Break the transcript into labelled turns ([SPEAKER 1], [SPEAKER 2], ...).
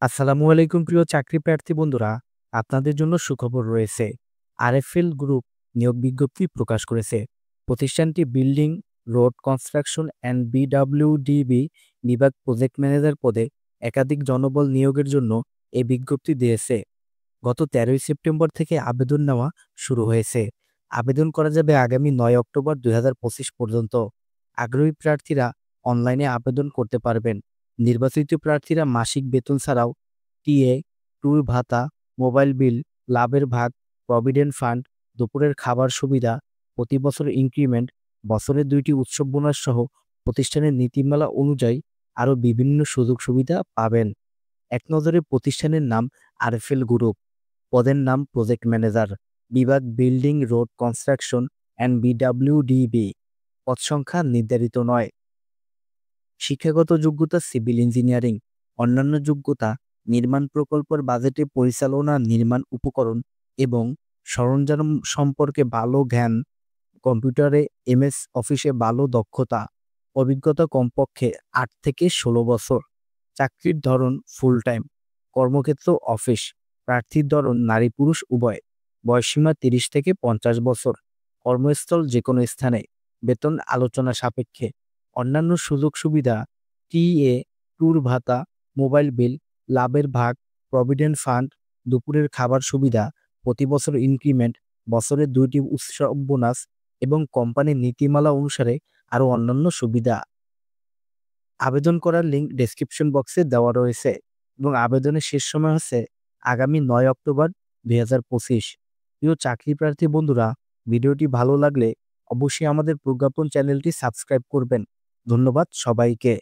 [SPEAKER 1] আসসালামু আলাইকুম প্রিয় চাকরি প্রার্থী বন্ধুরা, আপনাদের জন্য সুখবর রয়েছে। আরএফএল গ্রুপ নিয়োগ বিজ্ঞপ্তি প্রকাশ করেছে। প্রতিষ্ঠানটি building, road construction and BWDB বিভাগ প্রজেক্ট ম্যানেজার পদে একাধিক জনবল নিয়োগের জন্য এই বিজ্ঞপ্তি দিয়েছে। গত ১৩ই সেপ্টেম্বর থেকে আবেদন নেওয়া শুরু হয়েছে। আবেদন করা যাবে আগামী ৯ অক্টোবর ২০২৫ পর্যন্ত। আগ্রহী প্রার্থীরা অনলাইনে আবেদন করতে পারবেন। নির্বাচিত প্রার্থীরা মাসিক বেতন ছাড়াও টিএ, ট্যুর ভাতা, মোবাইল বিল, লাভের ভাগ, প্রভিডেন্ট ফান্ড, দুপুরের খাবার সুবিধা, প্রতি বছর ইনক্রিমেন্ট, বছরে ২টি উৎসব বোনাস সহ প্রতিষ্ঠানের নীতিমালা অনুযায়ী আরও বিভিন্ন সুযোগ সুবিধা পাবেন। এক নজরে প্রতিষ্ঠানের নাম আরএফএল গ্রুপ, পদের নাম প্রজেক্ট ম্যানেজার, বিভাগ building, road construction and BWDB. পদ সংখ্যা নির্ধারিত নয়। শিক্ষাগত যোগ্যতা সিভিল ইঞ্জিনিয়ারিং। অন্যান্য যোগ্যতা নির্মাণ প্রকল্পের বাজেটে পরিচালনা, নির্মাণ উপকরণ এবং সরঞ্জাম সম্পর্কে ভালো জ্ঞান, কম্পিউটারে এমএস অফিসে ভালো দক্ষতা, অভিজ্ঞতা কমপক্ষে ৮ থেকে ১৬ বছর। চাকরির ধরন ফুল টাইম, কর্মক্ষেত্র অফিস, প্রার্থীর ধরন নারী পুরুষ উভয়, বয়সসীমা ৩০ থেকে ৫০ বছর, কর্মস্থল যে কোনো স্থানে, বেতন আলোচনা সাপেক্ষে। অন্যান্য সুযোগ সুবিধা টিএ, ট্যুর ভাতা, মোবাইল বিল, লাভের ভাগ, প্রভিডেন্ট ফান্ড, দুপুরের খাবার সুবিধা, প্রতি বছর ইনক্রিমেন্ট, বছরে ২টি উৎসব বোনাস এবং কোম্পানির নীতিমালা অনুসারে আরও অন্যান্য সুবিধা। আবেদন করার লিঙ্ক ডেসক্রিপশন বক্সে দেওয়া রয়েছে এবং আবেদনের শেষ সময় হচ্ছে আগামী ৯ অক্টোবর ২০২৫। প্রিয় চাকরি প্রার্থী বন্ধুরা, ভিডিওটি ভালো লাগলে অবশ্যই আমাদের প্রজ্ঞাপন চ্যানেলটি সাবস্ক্রাইব করবেন। ধন্যবাদ সবাইকে।